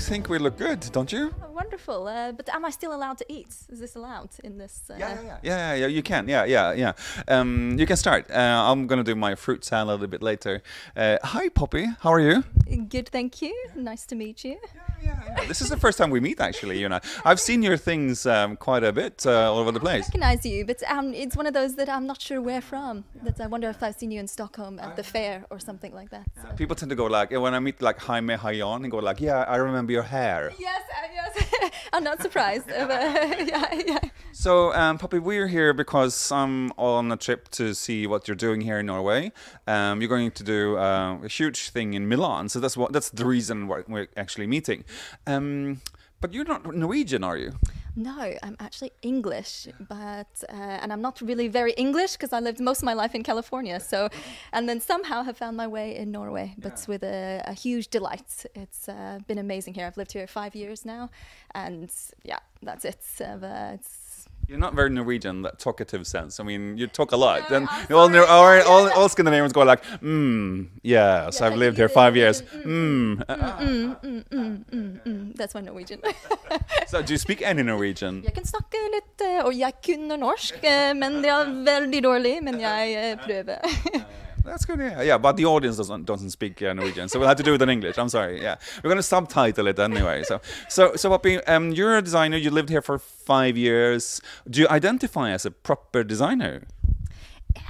think we look good, don't you? Oh, wonderful. But am I still allowed to eat? Is this allowed in this? Yeah, you can. Yeah. You can start. I'm gonna do my fruit salad a little bit later. Hi, Poppy. How are you? Good, thank you. Nice to meet you. Yeah. This is the first time we meet, actually. You know, I've seen your things quite a bit all over the place. I recognize you, but it's one of those that I'm not sure where from. That I wonder if I've seen you in Stockholm at the fair or something like that. So. People tend to go like, when I meet like Jaime Hayan, and go like, yeah, I remember your hair. Yes. I'm not surprised. Yeah. So, Poppy, we're here because I'm on a trip to see what you're doing here in Norway. You're going to do a huge thing in Milan, so that's the reason why we're actually meeting. But you're not Norwegian, are you? No, I'm actually English, but and I'm not really very English because I lived most of my life in California. So, and then somehow have found my way in Norway, but with a huge delight. It's been amazing here. I've lived here 5 years now, and yeah, that's it. You're not very Norwegian, that talkative sense. I mean, you talk a lot. And all Scandinavians go like, yes, I've lived here 5 years. That's my Norwegian. So, do you speak any Norwegian? Jeg kan snakke litt, og jeg kunne norsk, men det er veldig dårlig, men jeg prøver. That's good, yeah. But the audience doesn't speak Norwegian, so we'll have to do it in English. I'm sorry, yeah. We're going to subtitle it anyway. So Poppy, you're a designer. You lived here for 5 years. Do you identify as a proper designer?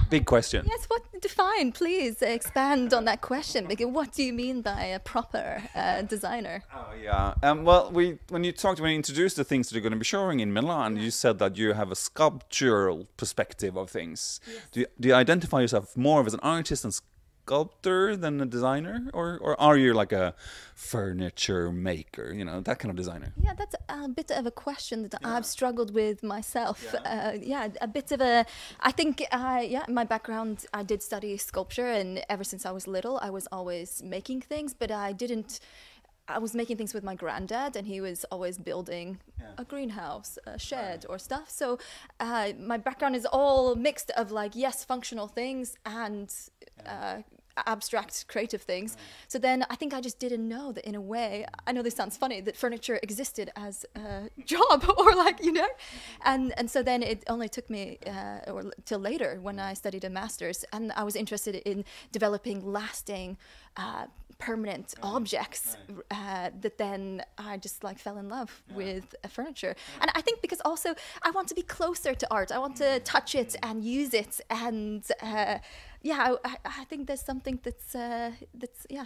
Big question. Yes, define, please expand on that question. Because what do you mean by a proper designer? Oh, yeah. Well, when you introduced the things that you're going to be showing in Milan, you said that you have a sculptural perspective of things. Yes. Do you identify yourself more as an artist and sculptor than a designer, or are you like a furniture maker, that kind of designer? Yeah, that's a bit of a question that I've struggled with myself. A bit of I think my background, I did study sculpture, and ever since I was little I was always making things, but I was making things with my granddad, and he was always building a greenhouse, a shed or stuff. So my background is all mixed of functional things and abstract creative things. So then I think I just didn't know that, in a way, I know this sounds funny, that furniture existed as a job, or and so then it only took me till later when I studied a master's, and I was interested in developing lasting permanent objects, that then I just fell in love with furniture. And I think because also I want to be closer to art, I want to touch it and use it, and I think there's something that's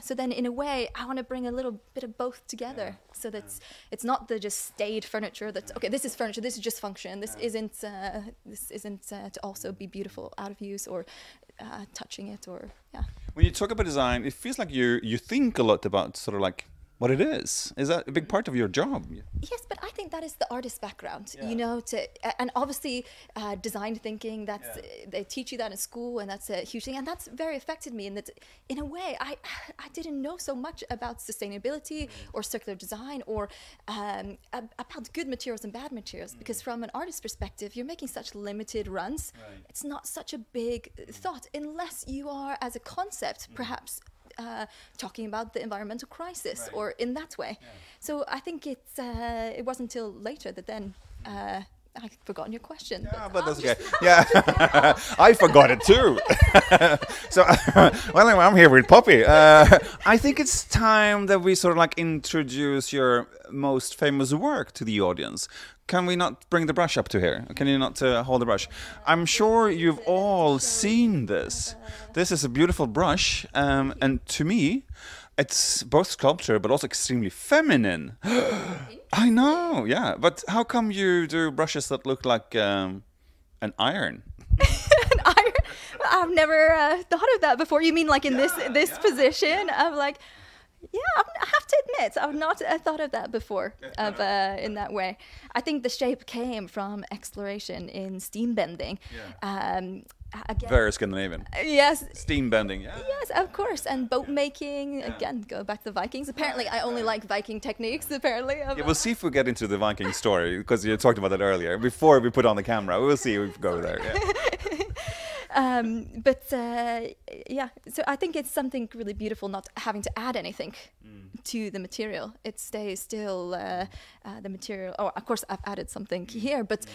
so then in a way I want to bring a little bit of both together, so that it's not the just staid furniture that's okay, this is furniture, this is just function, this isn't to also be beautiful out of use, or touching it, or When you talk about design, it feels like you think a lot about sort of what it is. Is that a big part of your job? Yes, but I think that is the artist's background, and obviously design thinking, they teach you that in school, and that's a huge thing, and that's very affected me, in that in a way I didn't know so much about sustainability or circular design, or about good materials and bad materials, because from an artist's perspective, you're making such limited runs. It's not such a big thought, unless you are, as a concept, perhaps talking about the environmental crisis, or in that way. So I think it wasn't until later that then I've forgotten your question. Yeah, but that's okay. Yeah, I forgot it too. So, well, I'm here with Poppy. I think it's time that we sort of introduce your most famous work to the audience. Can we not bring the brush up to here? Can you not hold the brush? I'm sure you've all seen this. This is a beautiful brush, and to me, it's both sculpture but also extremely feminine. I know, yeah. But how come you do brushes that look like an iron? An iron? I've never thought of that before. You mean in this position of I have to admit, I've not thought of that before, in that way. I think the shape came from exploration in steam bending. Again, very Scandinavian. Yes. Steam bending, Yes, of course. And boat making, again, go back to the Vikings. Apparently, I only like Viking techniques, apparently. We'll see if we get into the Viking story, because you talked about that earlier. Before we put on the camera, we'll see if we go there. So I think it's something really beautiful, not having to add anything to the material. It stays still the material. Oh, of course, I've added something here, but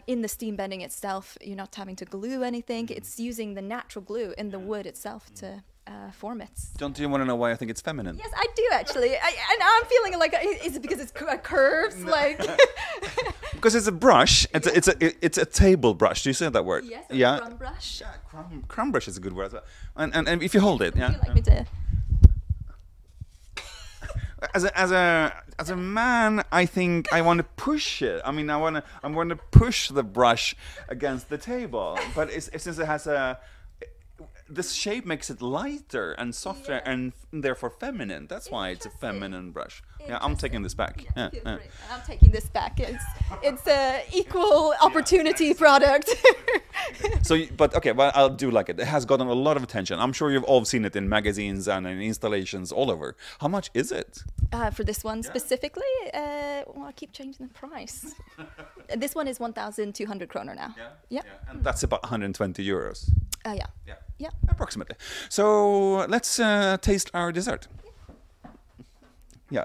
in the steam bending itself, you're not having to glue anything. It's using the natural glue in the wood itself to form it. Don't you want to know why I think it's feminine? Yes, I do actually. And I'm feeling like, is it because it's curves? Like because it's a brush. It's a table brush. Do you say that word? Yes. Yeah. Crumb brush. Yeah, crumb brush is a good word as well. And if you hold it, yeah. Would you like me to? As a man, I think I want to push it. I mean, I want to push the brush against the table, but since it has this shape makes it lighter and softer and therefore feminine. That's why it's a feminine brush. Yeah, I'm taking this back. Yeah, I'm taking this back. It's a equal opportunity product. But okay, well, I'll do like it. It has gotten a lot of attention. I'm sure you've all seen it in magazines and in installations all over. How much is it? For this one specifically, well, I keep changing the price. This one is 1,200 kroner now. Yeah. And that's about 120 euros. Yeah. Approximately. So let's taste our dessert. Yeah.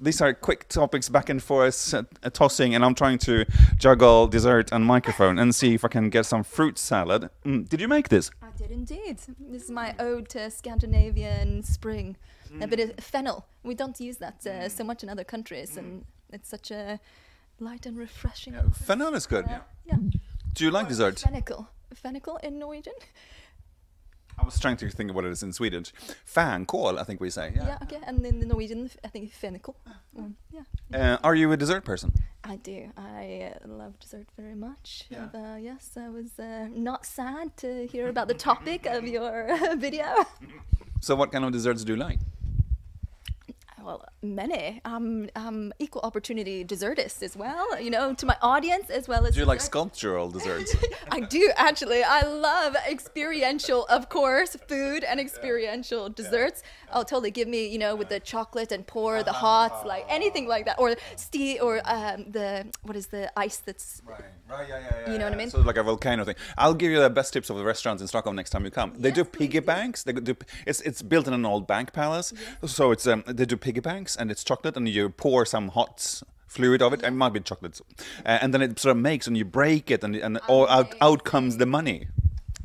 These are quick topics back and forth, tossing, and I'm trying to juggle dessert and microphone and see if I can get some fruit salad. Did you make this? I did indeed. This is my ode to Scandinavian spring. A bit of fennel. We don't use that so much in other countries, and it's such a light and refreshing. Fennel is good. Yeah. Do you like dessert? Fennikel. Fennikel in Norwegian? I was trying to think of what it is in Swedish. Fänkål, I think we say. Yeah, okay. And in the Norwegian, I think fennikel. Are you a dessert person? I do. I love dessert very much. Yeah. And, yes, I was not sad to hear about the topic of your video. So what kind of desserts do you like? Well, many. Equal opportunity dessertist as well, you know, to my audience as well as... Do you like sculptural desserts? I do, actually. I love experiential, of course, food and experiential desserts. Oh, totally. Give me, you know, with the chocolate and pour the hot, like anything like that. Or what is the ice that's... Right, yeah. You know what I mean? So like a volcano thing. I'll give you the best tips of the restaurants in Stockholm next time you come. They do piggy banks. It's built in an old bank palace. Yes. So it's they do piggy banks, and it's chocolate, and you pour some hot fluid of it. It might be chocolate, and then it sort of makes, and you break it, and all out comes the money.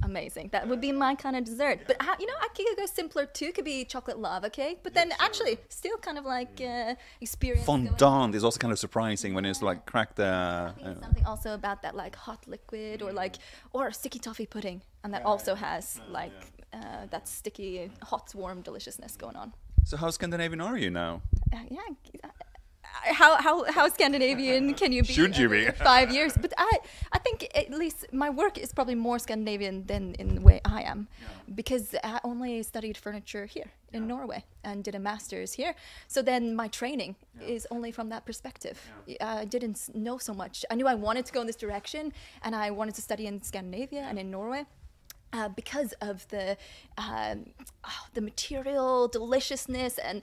Amazing. That would be my kind of dessert. But, you know, I could go simpler too. Could be chocolate lava cake. But then actually still kind of like experience. Fondant is also kind of surprising when it's like cracked the... I think it's something also about that like hot liquid or sticky toffee pudding. And that also has like that sticky, hot, warm deliciousness going on. So how Scandinavian are you now? How Scandinavian can you be? Should you be? 5 years. But I think at least my work is probably more Scandinavian than in the way I am, because I only studied furniture here in Norway and did a master's here. So then my training is only from that perspective. I didn't know so much. I knew I wanted to go in this direction, and I wanted to study in Scandinavia and in Norway. Because of the material deliciousness and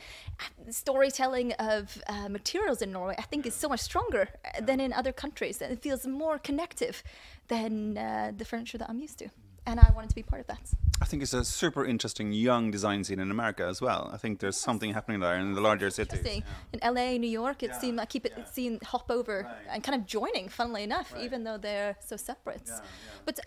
storytelling of materials in Norway, I think is so much stronger than in other countries. And it feels more connective than the furniture that I'm used to. And I wanted to be part of that. I think it's a super interesting young design scene in America as well. I think there's something happening there in the larger cities. In LA, New York, it seemed like seeing hop over and kind of joining, funnily enough, even though they're so separate. But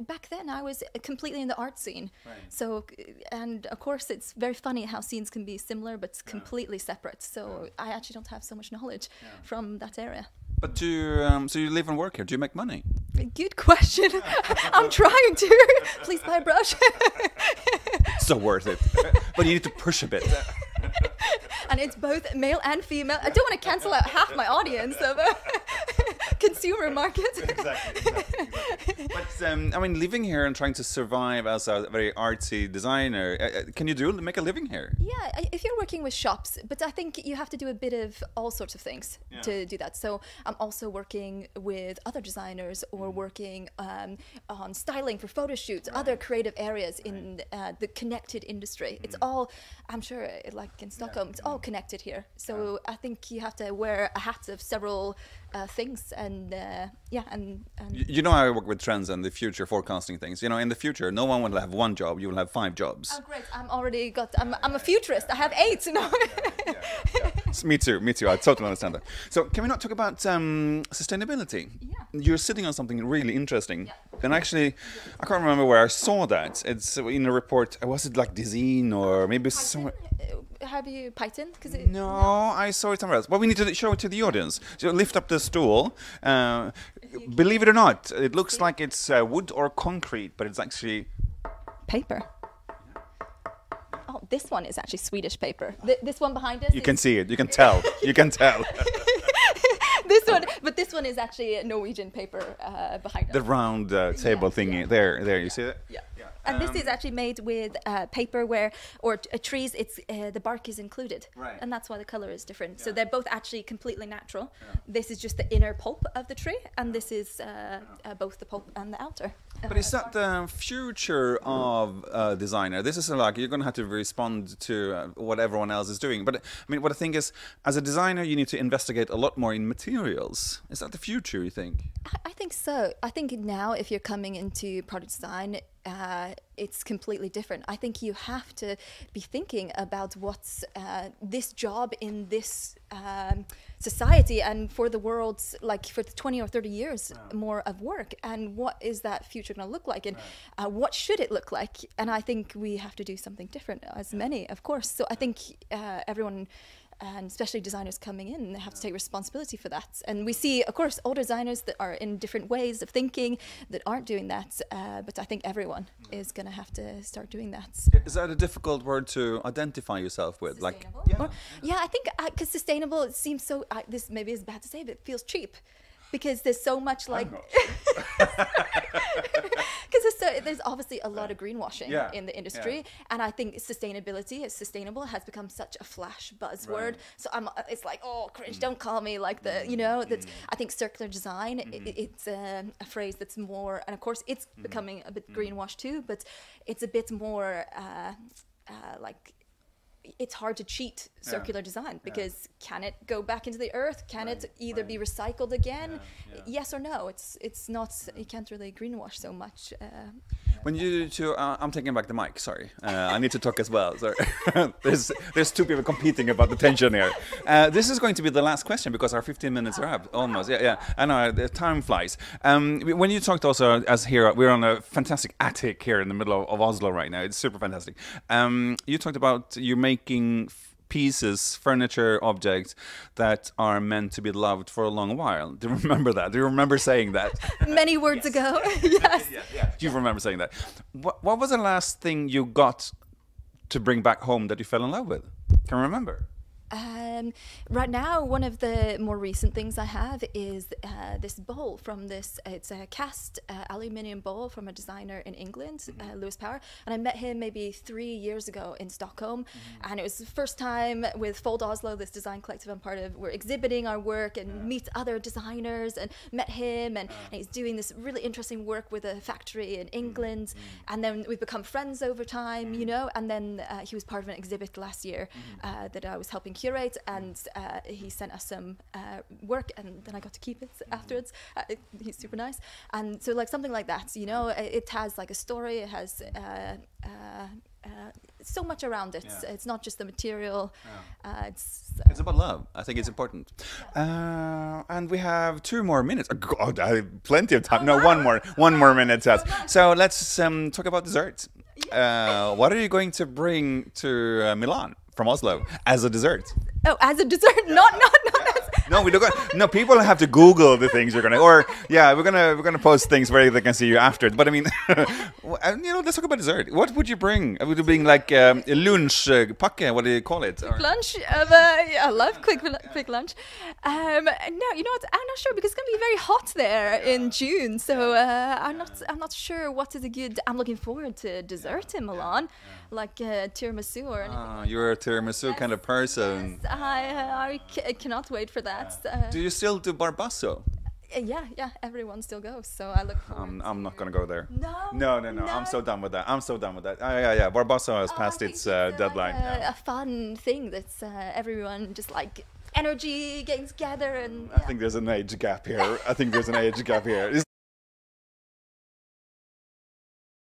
back then, I was completely in the art scene. So, and of course, it's very funny how scenes can be similar but completely separate. So I actually don't have so much knowledge from that area. But so you live and work here. Do you make money? Good question. I'm trying to. Please buy a brush. So worth it. But you need to push a bit. And it's both male and female. I don't want to cancel out half my audience of a consumer market. Exactly. But I mean, living here and trying to survive as a very artsy designer, can you make a living here? Yeah, if you're working with shops, but I think you have to do a bit of all sorts of things to do that. So I'm also working with other designers or working on styling for photo shoots, other creative areas in the connected industry. It's all, I'm sure, like in Stockholm, it's all connected here. So I think you have to wear a hat of several things, and you know, I work with trends and the future forecasting things. You know, in the future, no one will have one job; you will have 5 jobs. Oh, great! I'm a futurist. I have 8. No. Me too. Me too. I totally understand that. So, can we not talk about sustainability? Yeah. You're sitting on something really interesting, Yeah. and actually, I can't remember where I saw that. It's in a report. Was it like Design or maybe somewhere? Have you Python? No, I saw it somewhere else. Well, we need to show it to the audience. So lift up the stool. Believe it or not, it looks like it's wood or concrete, but it's actually paper. Oh, this one is actually Swedish paper. This one behind us. You can see it. You can tell. You can tell. This one is actually Norwegian paper behind us. The round table thingy. There. You see it? Yeah. And this is actually made with paper or trees. It's the bark is included, right. And that's why the color is different. So they're both actually completely natural. This is just the inner pulp of the tree, and this is both the pulp and the outer. But is that the future of designer? This is like you're going to have to respond to what everyone else is doing. But I mean, what I think is, as a designer, you need to investigate a lot more in materials. Is that the future, you think? I think so. I think now, if you're coming into product design, it's completely different. I think you have to be thinking about what's this job in this society and for the world, like for 20 or 30 years more of work, and what is that future going to look like, and what should it look like? And I think we have to do something different, as many, of course. So I think everyone, and especially designers coming in, have to take responsibility for that. And we see, of course, older designers that are in different ways of thinking that aren't doing that. But I think everyone is going to have to start doing that. Is that a difficult word to identify yourself with? Sustainable? Like, yeah, I think because sustainable, it seems so. This maybe is bad to say, but it feels cheap. Because there's so much like, because there's obviously a lot of greenwashing in the industry, and I think sustainability is sustainable has become such a flash buzzword. So it's like, oh, cringe! Don't call me like the, That's I think circular design. It's a phrase that's more, and of course it's becoming a bit greenwashed too, but it's a bit more like. It's hard to cheat circular design because can it go back into the earth? Can it either be recycled again? Yes or no? It's not. You can't really greenwash so much. When you two, I'm taking back the mic. Sorry, I need to talk as well. Sorry, there's two people competing about the tension here. This is going to be the last question because our 15 minutes are up almost. Yeah. I know the time flies. When you talked also as here, we're on a fantastic attic here in the middle of Oslo right now. It's super fantastic. You talked about you making pieces, furniture, objects that are meant to be loved for a long while. Do you remember that? Do you remember saying that? Many words ago. Yes. Do you remember saying that? What was the last thing you got to bring back home that you fell in love with? Can you remember? Right now, one of the more recent things I have is this bowl from it's a cast aluminium bowl from a designer in England, Lewis Power. And I met him maybe 3 years ago in Stockholm. And it was the first time with Fold Oslo, this design collective I'm part of, we're exhibiting our work and meet other designers, and met him. And he's doing this really interesting work with a factory in England. And then we've become friends over time, And then he was part of an exhibit last year that I was helping curate, and he sent us some work, and then I got to keep it afterwards. He's super nice, and so like something like that, it has like a story. It has so much around it. It's not just the material. It's about love. I think it's important. And we have 2 more minutes. Oh, God, I have plenty of time. No, one more minute. So let's talk about desserts. What are you going to bring to Milan from Oslo as a dessert? Oh, as a dessert, not as. No, we don't. No, people have to Google the things you're gonna. Or we're gonna post things where they can see you after. But I mean, let's talk about dessert. What would you bring? Would you bring like lunch pakke? What do you call it? Lunch. I love quick lunch. No, you know what? I'm not sure because it's gonna be very hot there in June. So I'm not sure what is a good. I'm looking forward to dessert in Milan, like tiramisu or anything. You're a tiramisu kind of person. Yes, I cannot wait for that. Do you still do barbasso? Yeah, everyone still goes. So I look forward. I'm not gonna go there. No. I'm so done with that. Yeah. Barbasso has passed its deadline. A fun thing that's everyone just like energy getting together, and I think there's an age gap here.